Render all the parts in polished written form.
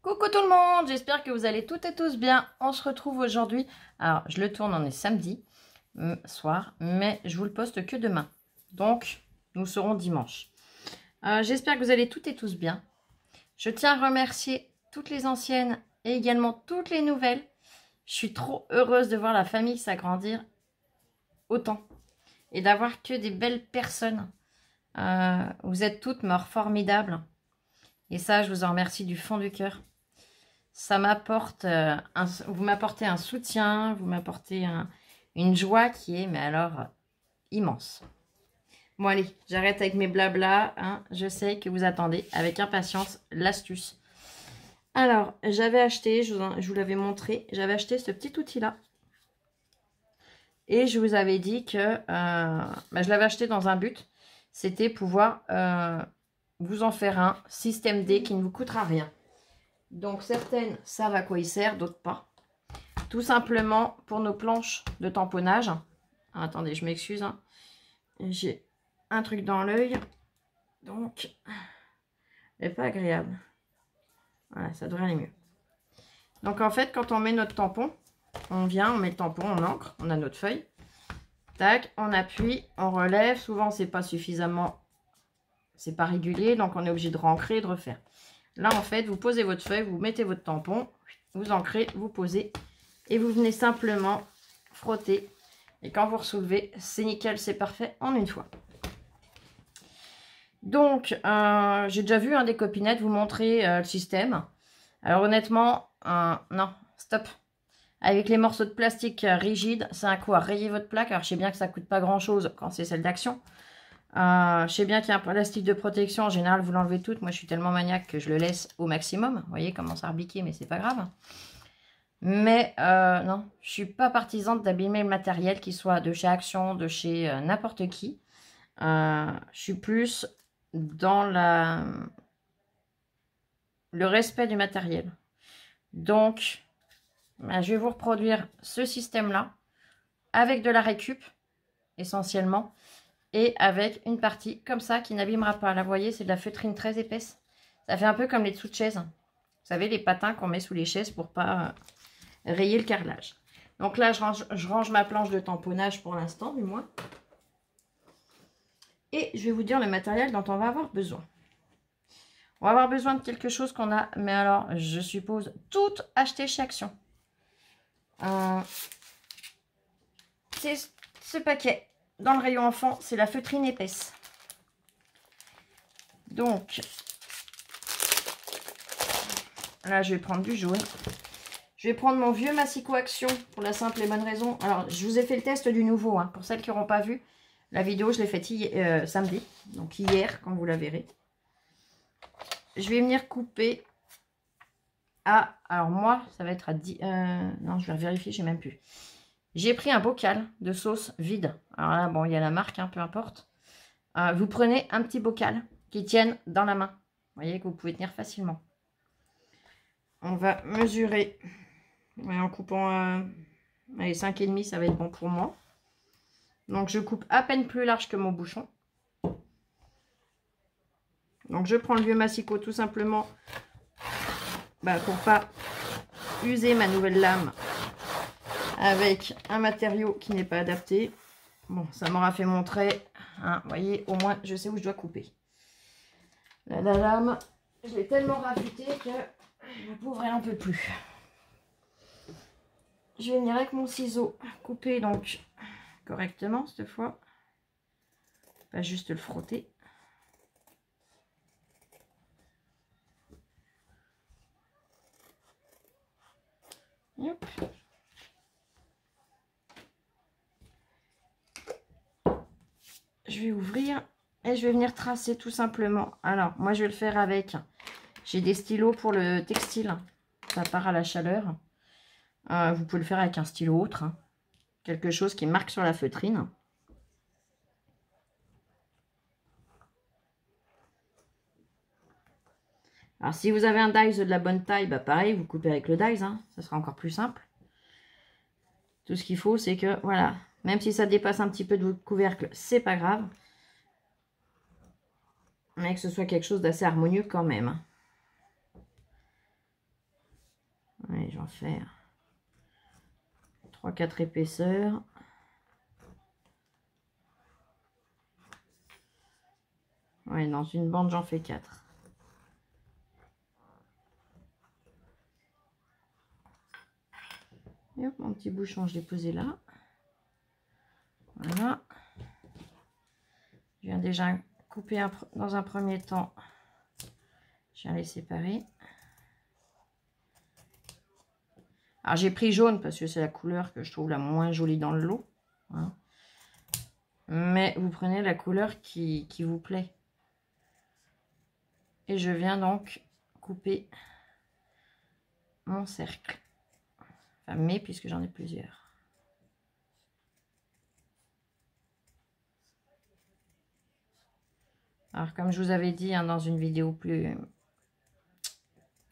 Coucou tout le monde, j'espère que vous allez toutes et tous bien. On se retrouve aujourd'hui, alors je le tourne, on est samedi soir, mais je vous le poste que demain. Donc, nous serons dimanche. J'espère que vous allez toutes et tous bien. Je tiens à remercier toutes les anciennes et également toutes les nouvelles. Je suis trop heureuse de voir la famille s'agrandir autant et d'avoir que des belles personnes. Vous êtes toutes morts formidables. Et ça, je vous en remercie du fond du cœur. Ça m'apporte, vous m'apportez un soutien, vous m'apportez une joie qui est, mais alors, immense. Bon allez, j'arrête avec mes blabla, hein. Je sais que vous attendez avec impatience l'astuce. Alors, j'avais acheté, je vous l'avais montré, j'avais acheté ce petit outil-là. Et je vous avais dit que je l'avais acheté dans un but, c'était pouvoir vous en faire un système D qui ne vous coûtera rien. Donc certaines savent à quoi il sert, d'autres pas. Tout simplement pour nos planches de tamponnage. Ah, attendez, je m'excuse. Hein. J'ai un truc dans l'œil. Donc, c'est pas agréable. Voilà, ça devrait aller mieux. Donc en fait, quand on met notre tampon, on vient, on met le tampon, on ancre, on a notre feuille. Tac, on appuie, on relève. Souvent, c'est pas suffisamment, c'est pas régulier, donc on est obligé de rancrer et de refaire. Là, en fait, vous posez votre feuille, vous mettez votre tampon, vous ancrez, vous posez et vous venez simplement frotter. Et quand vous ressoulevez, c'est nickel, c'est parfait en une fois. Donc, j'ai déjà vu des copinettes vous montrer le système. Alors honnêtement, non, stop. Avec les morceaux de plastique rigides, c'est un coup à rayer votre plaque. Alors, je sais bien que ça ne coûte pas grand-chose quand c'est celle d'Action. Je sais bien qu'il y a un plastique de protection. En général, vous l'enlevez toute. Moi, je suis tellement maniaque que je le laisse au maximum. Vous voyez comment ça a rebiqué, mais c'est pas grave. Mais non, je suis pas partisane d'abîmer le matériel, qu'il soit de chez Action, de chez n'importe qui. Je suis plus dans le respect du matériel. Donc, je vais vous reproduire ce système-là avec de la récup, essentiellement. Et avec une partie comme ça qui n'abîmera pas. Là, vous voyez, c'est de la feutrine très épaisse. Ça fait un peu comme les dessous de chaise. Vous savez, les patins qu'on met sous les chaises pour pas rayer le carrelage. Donc là, je range ma planche de tamponnage pour l'instant, du moins. Et je vais vous dire le matériel dont on va avoir besoin. On va avoir besoin de quelque chose qu'on a, mais alors, je suppose, tout acheté chez Action. C'est ce paquet. Dans le rayon enfant, c'est la feutrine épaisse. Donc, là, je vais prendre du jaune. Je vais prendre mon vieux Massico Action pour la simple et bonne raison. Alors, je vous ai fait le test du nouveau. Hein, pour celles qui n'auront pas vu la vidéo, je l'ai faite samedi. Donc, hier, quand vous la verrez. Je vais venir couper à... Alors, moi, ça va être à 10... non, je vais vérifier, je n'ai même plus. J'ai pris un bocal de sauce vide. Alors là, bon, il y a la marque, hein, peu importe. Vous prenez un petit bocal qui tienne dans la main. Vous voyez que vous pouvez tenir facilement. On va mesurer. Ouais, en coupant allez, 5,5, ça va être bon pour moi. Donc, je coupe à peine plus large que mon bouchon. Donc, je prends le vieux massicot tout simplement pour pas user ma nouvelle lame avec un matériau qui n'est pas adapté. Bon, ça m'aura fait mon trait. Hein, vous voyez, au moins, je sais où je dois couper. Là, la lame, je l'ai tellement raffutée que la pauvre, elle n'en peut plus. Je vais venir avec mon ciseau couper donc correctement cette fois. Pas juste le frotter. Hop. Je vais ouvrir et je vais venir tracer tout simplement. Alors, moi, je vais le faire avec... J'ai des stylos pour le textile. Ça part à la chaleur. Vous pouvez le faire avec un stylo autre. Hein. Quelque chose qui marque sur la feutrine. Alors, si vous avez un dies de la bonne taille, pareil, vous coupez avec le dies. Hein. Ça sera encore plus simple. Tout ce qu'il faut, c'est que, voilà, même si ça dépasse un petit peu de votre couvercle, c'est pas grave. Mais que ce soit quelque chose d'assez harmonieux quand même. je vais en faire 3-4 épaisseurs. Ouais, dans une bande, j'en fais 4. Et hop, mon petit bouchon, je l'ai posé là. Voilà. Je viens déjà couper dans un premier temps. Je viens les séparer. Alors j'ai pris jaune parce que c'est la couleur que je trouve la moins jolie dans le lot. Hein. Mais vous prenez la couleur qui vous plaît. Et je viens donc couper mon cercle. Enfin, mais puisque j'en ai plusieurs. Alors comme je vous avais dit hein, dans une vidéo plus...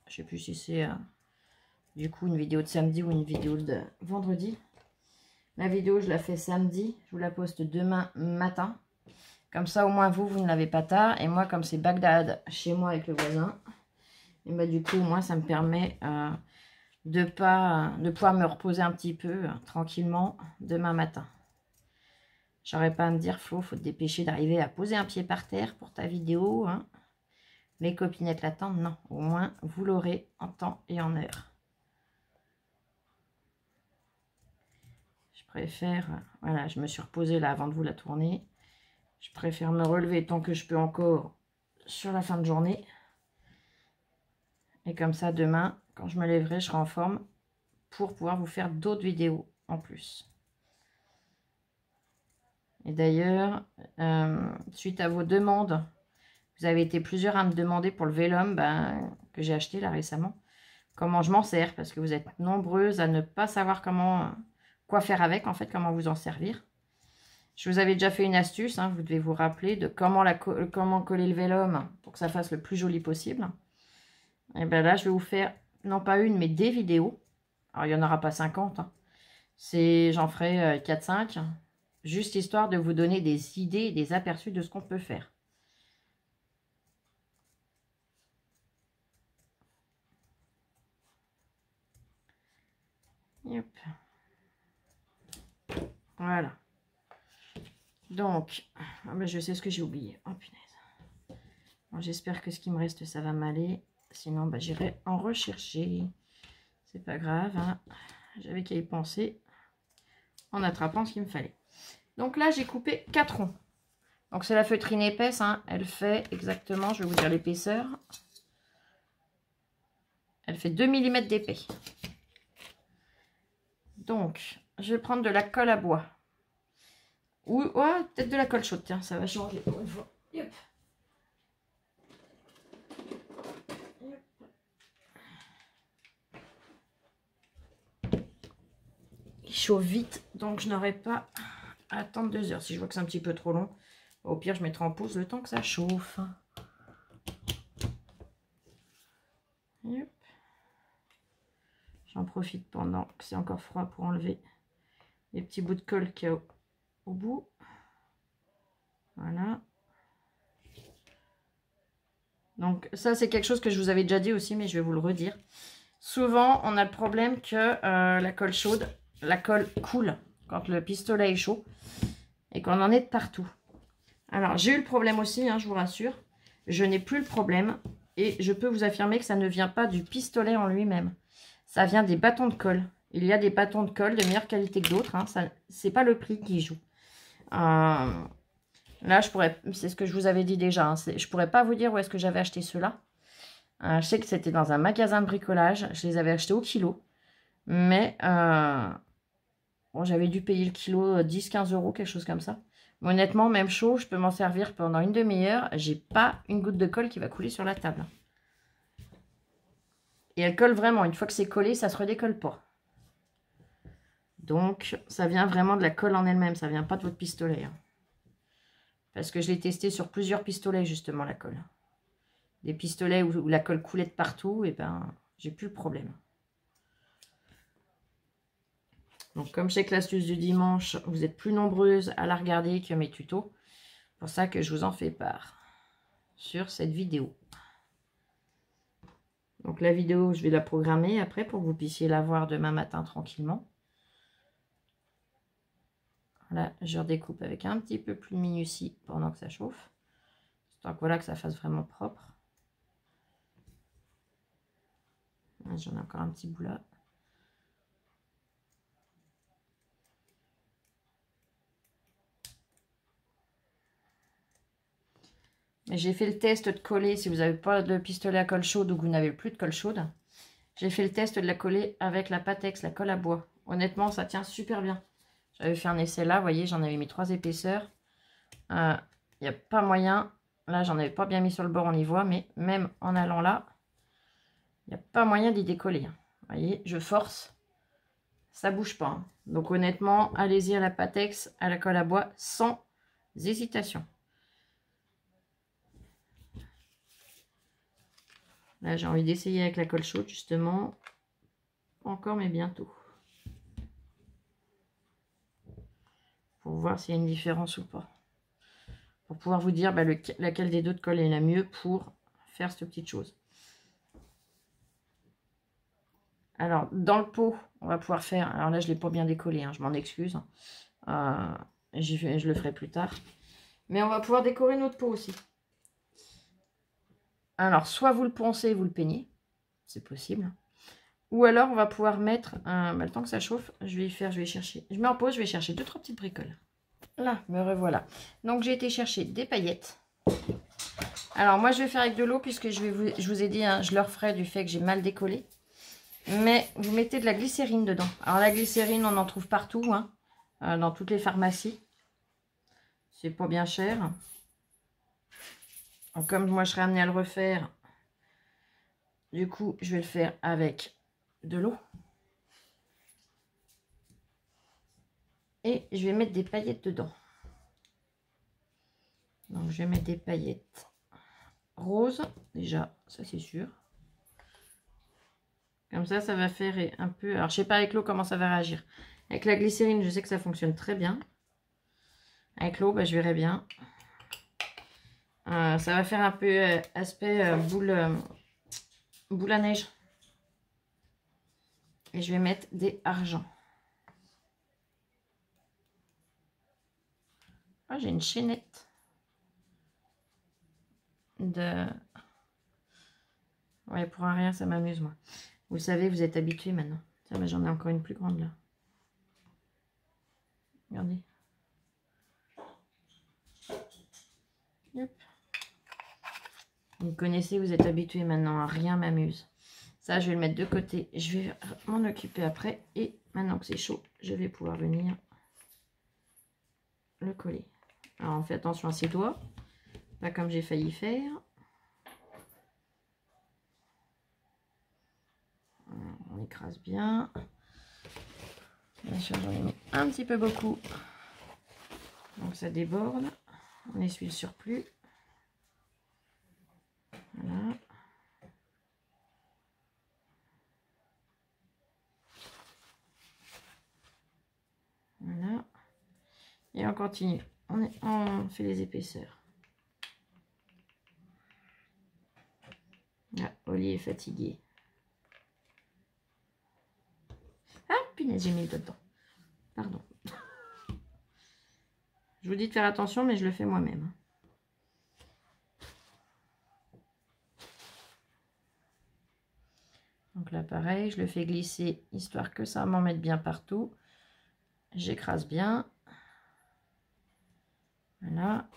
Je sais plus si c'est du coup une vidéo de samedi ou une vidéo de vendredi. La vidéo je la fais samedi. Je vous la poste demain matin. Comme ça au moins vous ne l'avez pas tard. Et moi comme c'est Bagdad chez moi avec le voisin. Et bah du coup moi ça me permet de pouvoir me reposer un petit peu tranquillement demain matin. J'aurais pas à me dire Flo, faut te dépêcher d'arriver à poser un pied par terre pour ta vidéo. Hein. Les copinettes l'attendent. Non, au moins vous l'aurez en temps et en heure. Je préfère, voilà, je me suis reposée là avant de vous la tourner. Je préfère me relever tant que je peux encore sur la fin de journée. Et comme ça, demain, quand je me lèverai, je serai en forme pour pouvoir vous faire d'autres vidéos en plus. Et d'ailleurs, suite à vos demandes, vous avez été plusieurs à me demander pour le Vélum que j'ai acheté là récemment, comment je m'en sers, parce que vous êtes nombreuses à ne pas savoir quoi faire avec, en fait, comment vous en servir. Je vous avais déjà fait une astuce, hein, vous devez vous rappeler de comment coller le Vélum pour que ça fasse le plus joli possible. Et bien là, je vais vous faire, non pas une, mais des vidéos. Alors, il n'y en aura pas 50. Hein. J'en ferai 4-5. Juste histoire de vous donner des idées, des aperçus de ce qu'on peut faire. Yep. Voilà. Donc, je sais ce que j'ai oublié. Oh punaise. Bon, j'espère que ce qui me reste, ça va m'aller. Sinon, j'irai en rechercher. C'est pas grave. Hein. J'avais qu'à y penser en attrapant ce qu'il me fallait. Donc là, j'ai coupé 4 ronds. Donc c'est la feutrine épaisse. Hein. Elle fait exactement, je vais vous dire l'épaisseur. Elle fait 2 mm d'épais. Donc, je vais prendre de la colle à bois. Ou peut-être de la colle chaude. Tiens, ça va changer pour une fois. Yep. Il chauffe vite, donc je n'aurai pas à attendre 2 heures. Si je vois que c'est un petit peu trop long, au pire, je mettrai en pause le temps que ça chauffe. Yep. J'en profite pendant que c'est encore froid pour enlever les petits bouts de colle qu'il y a au bout. Voilà. Donc ça, c'est quelque chose que je vous avais déjà dit aussi, mais je vais vous le redire. Souvent, on a le problème que la colle chaude, la colle coule quand le pistolet est chaud et qu'on en est de partout. Alors, j'ai eu le problème aussi, hein, je vous rassure. Je n'ai plus le problème et je peux vous affirmer que ça ne vient pas du pistolet en lui-même. Ça vient des bâtons de colle. Il y a des bâtons de colle de meilleure qualité que d'autres. Hein. C'est pas le prix qui joue. Là, c'est ce que je vous avais dit déjà. Hein, je pourrais pas vous dire où est-ce que j'avais acheté ceux-là. Je sais que c'était dans un magasin de bricolage. Je les avais achetés au kilo. Mais bon, j'avais dû payer le kilo 10-15 €, quelque chose comme ça. Mais honnêtement, même chaud, je peux m'en servir pendant une demi-heure. J'ai pas une goutte de colle qui va couler sur la table. Et elle colle vraiment. Une fois que c'est collé, ça se redécolle pas. Donc, ça vient vraiment de la colle en elle-même. Ça vient pas de votre pistolet. Hein. Parce que je l'ai testé sur plusieurs pistolets, justement, la colle. Des pistolets où la colle coulait de partout, et ben, j'ai plus le problème. Donc, comme je sais que l'astuce du dimanche, vous êtes plus nombreuses à la regarder que mes tutos. C'est pour ça que je vous en fais part sur cette vidéo. Donc la vidéo, je vais la programmer après pour que vous puissiez la voir demain matin tranquillement. Là, je redécoupe avec un petit peu plus de minutie pendant que ça chauffe. Histoire que voilà, que ça fasse vraiment propre. J'en ai encore un petit bout là. J'ai fait le test de coller, si vous n'avez pas de pistolet à colle chaude ou que vous n'avez plus de colle chaude. J'ai fait le test de la coller avec la Patex, la colle à bois. Honnêtement, ça tient super bien. J'avais fait un essai là, vous voyez, j'en avais mis 3 épaisseurs. Il n'y a pas moyen. Là, j'en avais pas bien mis sur le bord, on y voit, mais même en allant là, il n'y a pas moyen d'y décoller. Vous voyez, je force, ça bouge pas. Donc honnêtement, allez-y à la Patex, à la colle à bois, sans hésitation. Là, j'ai envie d'essayer avec la colle chaude, justement. Encore, mais bientôt. Pour voir s'il y a une différence ou pas. Pour pouvoir vous dire laquelle des deux de colle est la mieux pour faire cette petite chose. Alors, dans le pot, on va pouvoir faire... Alors là, je ne l'ai pas bien décollé, hein, je m'en excuse. Je le ferai plus tard. Mais on va pouvoir décorer notre pot aussi. Alors, soit vous le poncez, vous le peignez. C'est possible. Ou alors, on va pouvoir mettre... le temps que ça chauffe, je vais chercher... Je mets en pause, je vais chercher 2-3 petites bricoles. Là, me revoilà. Donc, j'ai été chercher des paillettes. Alors, moi, je vais faire avec de l'eau puisque je vous ai dit, hein, je le referai du fait que j'ai mal décollé. Mais vous mettez de la glycérine dedans. Alors, la glycérine, on en trouve partout, hein, dans toutes les pharmacies. C'est pas bien cher. Donc, comme moi, je serai amenée à le refaire, du coup, je vais le faire avec de l'eau. Et je vais mettre des paillettes dedans. Donc, je vais mettre des paillettes roses. Déjà, ça, c'est sûr. Comme ça va faire un peu... Alors, je sais pas avec l'eau comment ça va réagir. Avec la glycérine, je sais que ça fonctionne très bien. Avec l'eau, je verrai bien. Ça va faire un peu aspect boule à neige. Et je vais mettre des argents. Ah, j'ai une chaînette de... Ouais, pour un rien, ça m'amuse, moi. Vous savez, vous êtes habitués maintenant. Ça, j'en ai encore une plus grande, là. Regardez. Hop. Vous connaissez, vous êtes habitués maintenant. Rien m'amuse. Ça, je vais le mettre de côté. Je vais m'en occuper après. Et maintenant que c'est chaud, je vais pouvoir venir le coller. Alors, on fait attention à ses doigts. Pas comme j'ai failli faire. On écrase bien. Bien sûr, j'en ai mis un petit peu beaucoup. Donc, ça déborde. On essuie le surplus. Voilà. Voilà. Et on continue. On fait les épaisseurs. Là, Oli est fatigué. Ah, punaise, j'ai mis le doigt dedans. Pardon. Je vous dis de faire attention, mais je le fais moi-même. Donc là, pareil, je le fais glisser, histoire que ça m'en mette bien partout. J'écrase bien. Voilà.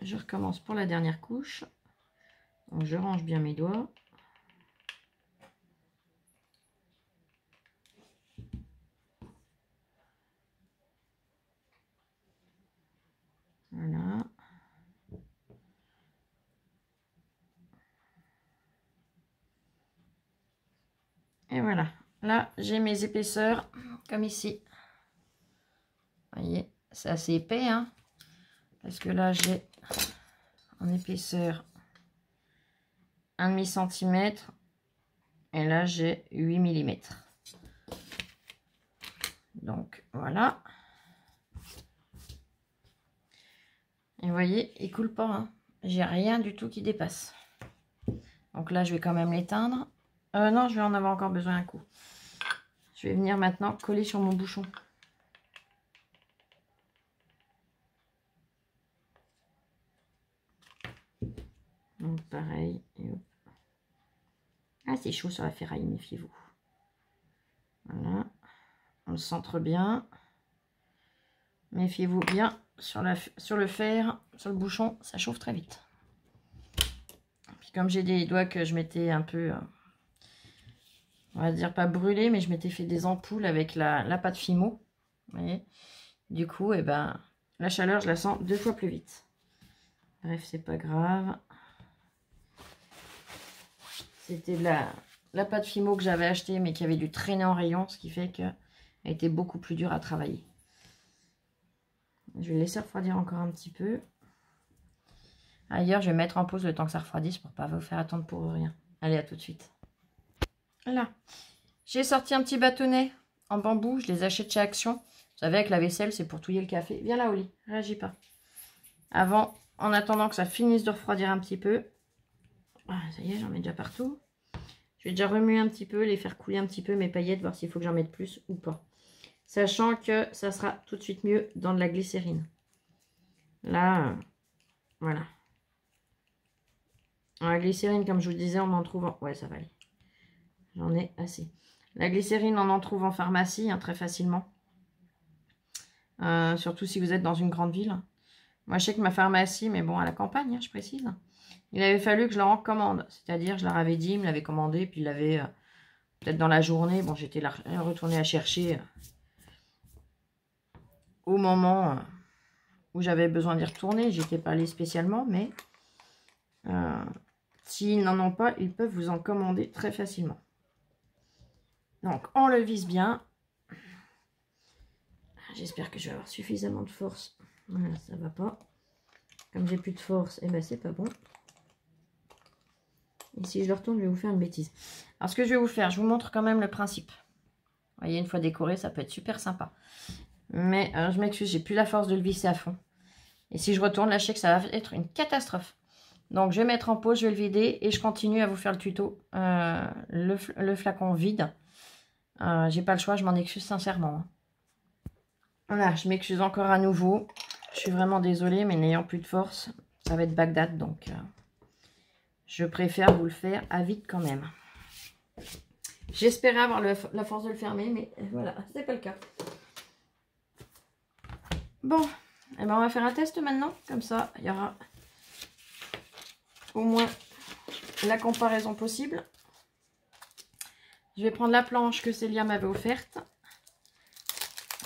Je recommence pour la dernière couche. Donc je range bien mes doigts. Voilà. Et voilà. Là, j'ai mes épaisseurs comme ici. Vous voyez, c'est assez épais, hein, parce que là, j'ai en épaisseur 1,5 cm. Et là, j'ai 8 mm. Donc, voilà. Et vous voyez, il coule pas. Hein. J'ai rien du tout qui dépasse. Donc là, je vais quand même l'éteindre. Non, je vais en avoir encore besoin un coup. Je vais venir maintenant coller sur mon bouchon. Donc pareil. Et hop. Ah, c'est chaud sur la ferraille, méfiez-vous. Voilà. On le centre bien. Méfiez-vous bien sur le fer, sur le bouchon, ça chauffe très vite. Puis comme j'ai des doigts que je m'étais un peu, on va dire pas brûlé, mais je m'étais fait des ampoules avec la pâte Fimo. Vous voyez, du coup, eh ben, la chaleur, je la sens 2 fois plus vite. Bref, c'est pas grave. C'était de la pâte Fimo que j'avais achetée, mais qui avait dû traîner en rayon, ce qui fait qu'elle était beaucoup plus dure à travailler. Je vais laisser refroidir encore un petit peu. Ailleurs, je vais mettre en pause le temps que ça refroidisse pour ne pas vous faire attendre pour rien. Allez, à tout de suite. Voilà. J'ai sorti un petit bâtonnet en bambou. Je les achète chez Action. Vous savez, avec la vaisselle, c'est pour touiller le café. Viens là, Oli. Réagis pas. Avant, en attendant que ça finisse de refroidir un petit peu. Ah, ça y est, j'en mets déjà partout. Je vais déjà remuer un petit peu, les faire couler un petit peu mes paillettes, voir s'il faut que j'en mette plus ou pas. Sachant que ça sera tout de suite mieux dans de la glycérine. Là, voilà. La glycérine, comme je vous disais, on en trouve en... Ouais, ça va aller. J'en ai assez. La glycérine, on en trouve en pharmacie, hein, très facilement. Surtout si vous êtes dans une grande ville. Moi, je sais que ma pharmacie, mais bon, à la campagne, hein, je précise. Il avait fallu que je leur en commande. C'est-à-dire, je leur avais dit, ils me l'avaient commandé, puis ils l'avaient peut-être dans la journée. Bon, j'étais retournée à chercher au moment où j'avais besoin d'y retourner. J'étais pas allée spécialement, mais s'ils n'en ont pas, ils peuvent vous en commander très facilement. Donc, on le vise bien. J'espère que je vais avoir suffisamment de force. Voilà, ça va pas. Comme j'ai plus de force, et ben c'est pas bon. Et si je le retourne, je vais vous faire une bêtise. Alors, ce que je vais vous faire, je vous montre quand même le principe. Vous voyez, une fois décoré, ça peut être super sympa. Mais je m'excuse, j'ai plus la force de le visser à fond. Et si je retourne, là, je sais que ça va être une catastrophe. Donc, je vais mettre en pause, je vais le vider et je continue à vous faire le tuto. Le flacon vide. J'ai pas le choix, je m'en excuse sincèrement. Hein. Voilà, je m'excuse encore à nouveau. Je suis vraiment désolée, mais n'ayant plus de force, ça va être Bagdad. Donc, je préfère vous le faire à vite quand même. J'espérais avoir la force de le fermer, mais voilà, c'est pas le cas. Bon, eh ben on va faire un test maintenant. Comme ça, il y aura au moins la comparaison possible. Je vais prendre la planche que Célia m'avait offerte.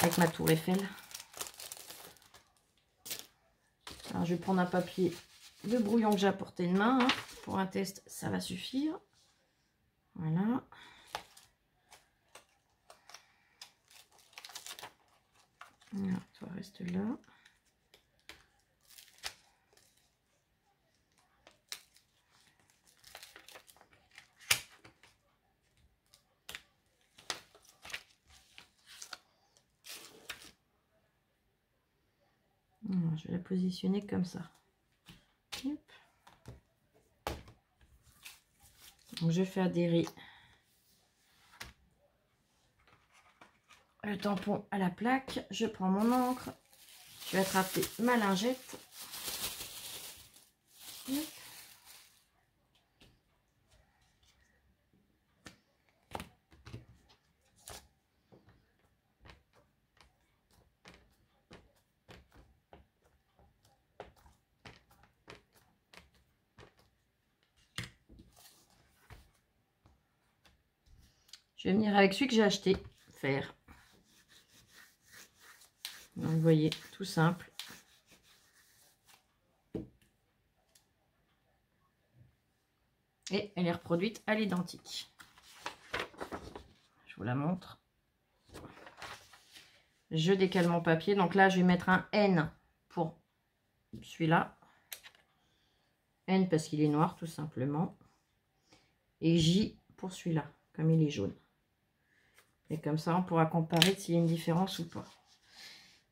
Avec ma tour Eiffel. Alors, je vais prendre un papier de brouillon que j'ai à portée de main. Hein. Pour un test, ça va suffire. Voilà. Alors, toi, reste là. Alors, je vais la positionner comme ça. Hop. Donc, je fais adhérer le tampon à la plaque. Je prends mon encre. Je vais attraper ma lingette. Hop. Je vais venir avec celui que j'ai acheté, faire. Donc, vous voyez, tout simple. Et elle est reproduite à l'identique. Je vous la montre. Je décale mon papier. Donc là, je vais mettre un N pour celui-là. N parce qu'il est noir, tout simplement. Et J pour celui-là, comme il est jaune. Et comme ça, on pourra comparer s'il y a une différence ou pas.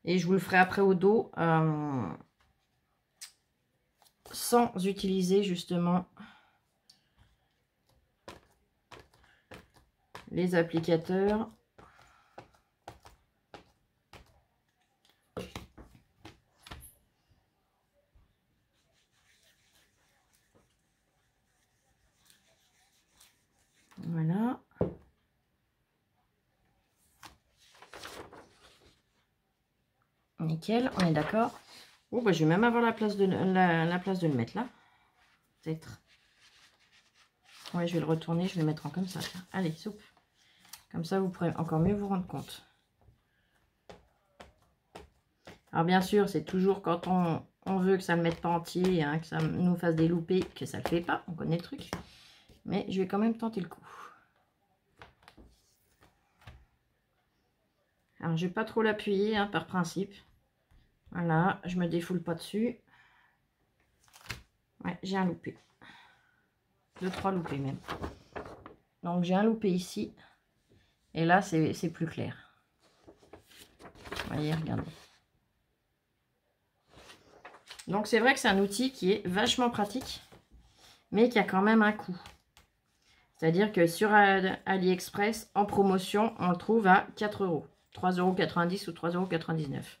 Et je vous le ferai après au dos. sans utiliser justement les applicateurs. Voilà. Nickel, on est d'accord. Oh, bah, je vais même avoir la place de, la place de le mettre là. Peut-être. Ouais, je vais le retourner, je vais le mettre en comme ça. Allez, soupe. Comme ça, vous pourrez encore mieux vous rendre compte. Alors, bien sûr, c'est toujours quand on veut que ça ne le mette pas entier, hein, que ça nous fasse des loupés, que ça ne le fait pas. On connaît le truc. Mais je vais quand même tenter le coup. Alors, je ne vais pas trop l'appuyer, hein, par principe. Voilà, je me défoule pas dessus. Ouais, j'ai un loupé. 2-3 loupés même. Donc, j'ai un loupé ici. Et là, c'est plus clair. Vous voyez, regardez. Donc, c'est vrai que c'est un outil qui est vachement pratique, mais qui a quand même un coût. C'est-à-dire que sur AliExpress, en promotion, on le trouve à 4 €. 3,90 € ou 3,99 €.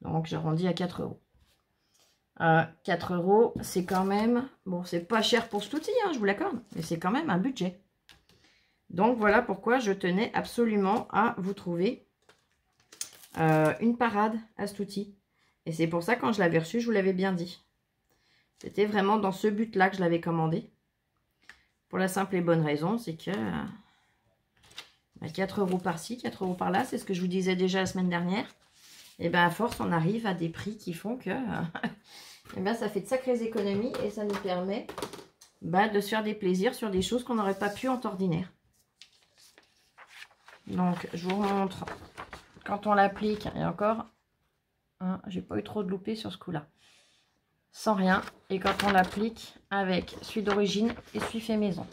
Donc, j'arrondis à 4 €. 4 €, c'est quand même... Bon, c'est pas cher pour cet outil, hein, je vous l'accorde, mais c'est quand même un budget. Donc, voilà pourquoi je tenais absolument à vous trouver une parade à cet outil. Et c'est pour ça, quand je l'avais reçu, je vous l'avais bien dit. C'était vraiment dans ce but-là que je l'avais commandé. Pour la simple et bonne raison, c'est que 4 € par-ci, 4 € par-là, c'est ce que je vous disais déjà la semaine dernière. Et bien à force, on arrive à des prix qui font que et ben, ça fait de sacrées économies et ça nous permet de se faire des plaisirs sur des choses qu'on n'aurait pas pu en temps ordinaire. Donc, je vous montre quand on l'applique. Et encore, hein, j'ai pas eu trop de loupés sur ce coup-là. Sans rien. Et quand on l'applique avec celui d'origine et celui fait maison.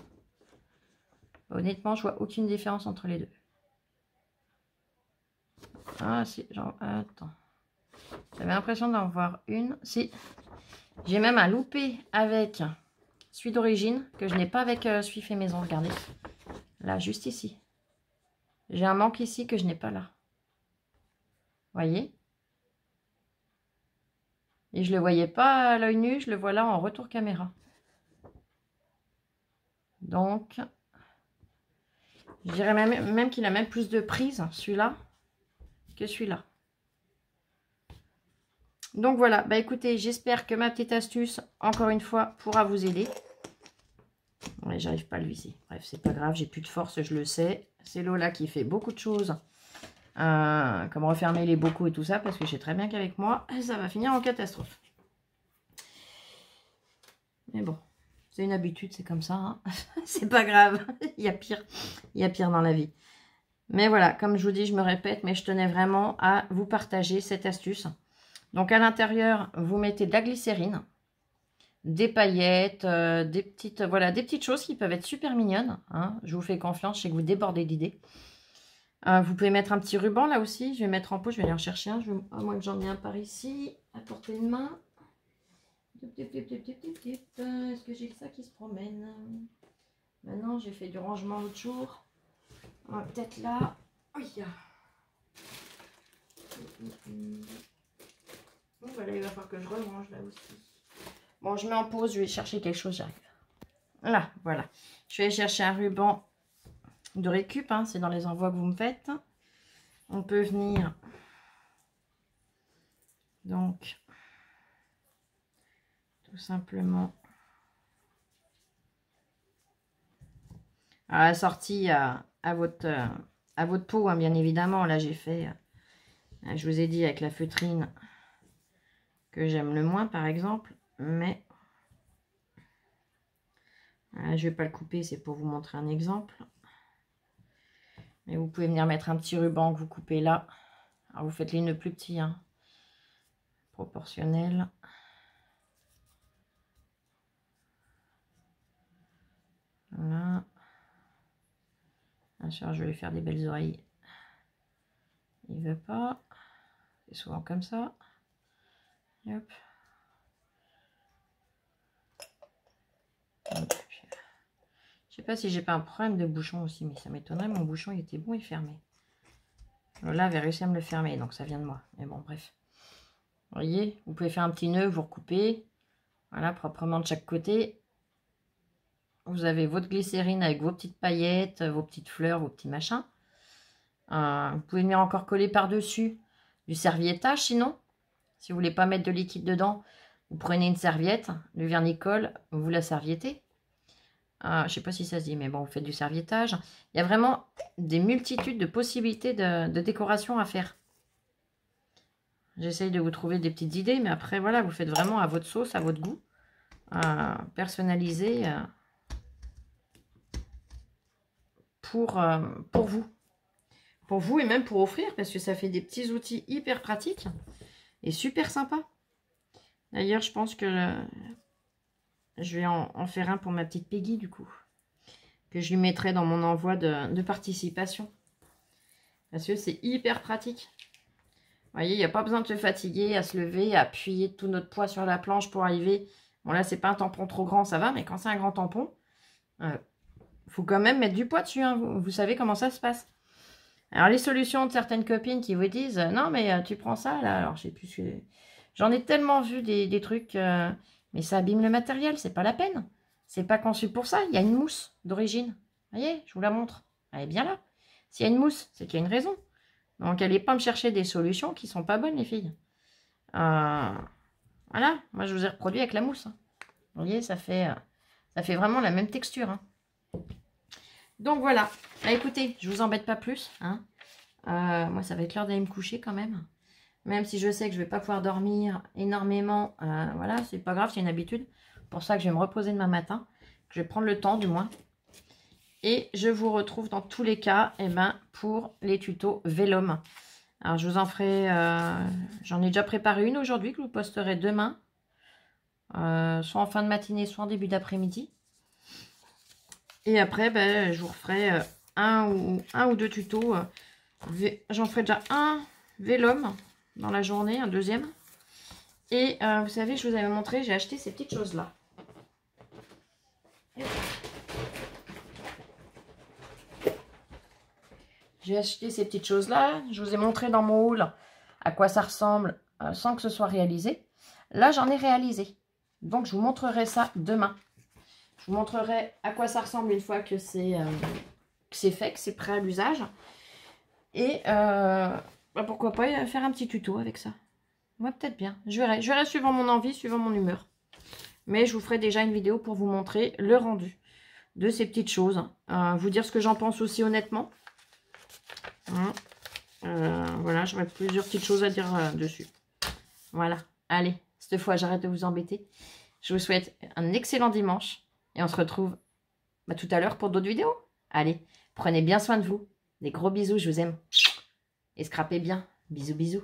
Honnêtement, je vois aucune différence entre les deux. Ah si, genre, attends. J'avais l'impression d'en voir une. Si, j'ai même un loupé avec celui d'origine que je n'ai pas avec celui fait maison. Regardez. Là, juste ici. J'ai un manque ici que je n'ai pas là. Voyez? Et je ne le voyais pas à l'œil nu, je le vois là en retour caméra. Donc, je dirais même qu'il a même plus de prise, celui-là, que celui-là. Donc voilà, bah écoutez, j'espère que ma petite astuce, encore une fois, pourra vous aider. Ouais, j'arrive pas à le viser. Bref, c'est pas grave, j'ai plus de force, je le sais. C'est Lola qui fait beaucoup de choses, comme refermer les bocaux et tout ça, parce que je sais très bien qu'avec moi, ça va finir en catastrophe. Mais bon, c'est une habitude, c'est comme ça. Hein. C'est pas grave, il y a pire dans la vie. Mais voilà, comme je vous dis, je me répète, mais je tenais vraiment à vous partager cette astuce. Donc à l'intérieur, vous mettez de la glycérine, des paillettes, des petites choses qui peuvent être super mignonnes. Hein. Je vous fais confiance, je sais que vous débordez d'idées. Vous pouvez mettre un petit ruban là aussi. Je vais mettre en pot, je vais aller en chercher un. À moins que j'en ai un par ici, à portée de main. Est-ce que j'ai que ça qui se promène? Maintenant, j'ai fait du rangement l'autre jour. Peut-être là. Oh, yeah. Bon, voilà, il va falloir que je rerange là aussi. Bon, je mets en pause, je vais chercher quelque chose, j'arrive. Là, voilà. Je vais chercher un ruban de récup, hein, c'est dans les envois que vous me faites. On peut venir. Donc, tout simplement. Alors, assorti à votre peau, hein, bien évidemment. Là, j'ai fait, je vous ai dit, avec la feutrine que j'aime le moins, par exemple. Mais, je ne vais pas le couper, c'est pour vous montrer un exemple. Mais vous pouvez venir mettre un petit ruban que vous coupez là. Alors, vous faites les nœuds plus petits, hein, proportionnels. Voilà. Bien sûr, je vais lui faire des belles oreilles. Il veut pas. C'est souvent comme ça. Hop. pas si j'ai pas un problème de bouchon aussi, mais ça m'étonnerait, mon bouchon il était bon et fermé. Là, avait réussi à me le fermer, donc ça vient de moi. Mais bon, bref. Vous voyez, vous pouvez faire un petit nœud, vous recoupez. Voilà, proprement de chaque côté. Vous avez votre glycérine avec vos petites paillettes, vos petites fleurs, vos petits machins. Vous pouvez venir encore coller par-dessus du serviettage, sinon. Si vous voulez pas mettre de liquide dedans, vous prenez une serviette, du vernis-colle, vous la serviettez. Je sais pas si ça se dit, mais bon, vous faites du serviettage. Il y a vraiment des multitudes de possibilités de décoration à faire. J'essaye de vous trouver des petites idées, mais après, voilà, vous faites vraiment à votre sauce, à votre goût. Personnalisé pour vous. Pour vous et même pour offrir, parce que ça fait des petits outils hyper pratiques et super sympas. D'ailleurs, je pense que je vais en faire un pour ma petite Peggy, du coup. Que je lui mettrai dans mon envoi de participation. Parce que c'est hyper pratique. Vous voyez, il n'y a pas besoin de se fatiguer, à se lever, à appuyer tout notre poids sur la planche pour arriver. Bon, là, c'est pas un tampon trop grand, ça va. Mais quand c'est un grand tampon, faut quand même mettre du poids dessus. Hein. Vous savez comment ça se passe. Alors, les solutions de certaines copines qui vous disent « Non, mais tu prends ça, là. » Alors, je sais plus. J'en ai tellement vu des trucs... mais ça abîme le matériel, c'est pas la peine. C'est pas conçu pour ça. Il y a une mousse d'origine. Vous voyez, je vous la montre. Elle est bien là. S'il y a une mousse, c'est qu'il y a une raison. Donc, allez pas me chercher des solutions qui sont pas bonnes, les filles. Voilà. Moi, je vous ai reproduit avec la mousse. Hein. Vous voyez, ça fait vraiment la même texture. Hein. Donc, voilà. Ah, écoutez, je vous embête pas plus. Hein. Moi, ça va être l'heure d'aller me coucher quand même. Même si je sais que je vais pas pouvoir dormir énormément. Voilà, c'est pas grave, c'est une habitude. Pour ça que je vais me reposer demain matin. Que je vais prendre le temps, du moins. Et je vous retrouve dans tous les cas pour les tutos Vélum. Alors, je vous en ferai... j'en ai déjà préparé une aujourd'hui que je vous posterai demain. Soit en fin de matinée, soit en début d'après-midi. Et après, je vous referai un ou deux tutos. J'en ferai déjà un Vélum dans la journée, un deuxième. Et vous savez, je vous avais montré, j'ai acheté ces petites choses-là. J'ai acheté ces petites choses-là. Je vous ai montré dans mon haul à quoi ça ressemble sans que ce soit réalisé. Là, j'en ai réalisé. Donc, je vous montrerai ça demain. Je vous montrerai à quoi ça ressemble une fois que c'est fait, que c'est prêt à l'usage. Et pourquoi pas faire un petit tuto avec ça. Ouais, peut-être bien. Je verrai suivant mon envie, suivant mon humeur. Mais je vous ferai déjà une vidéo pour vous montrer le rendu de ces petites choses. Vous dire ce que j'en pense aussi honnêtement. Voilà, j'aurai plusieurs petites choses à dire dessus. Voilà. Allez, cette fois, j'arrête de vous embêter. Je vous souhaite un excellent dimanche. Et on se retrouve tout à l'heure pour d'autres vidéos. Allez, prenez bien soin de vous. Des gros bisous, je vous aime. Et scrapez bien. Bisous, bisous.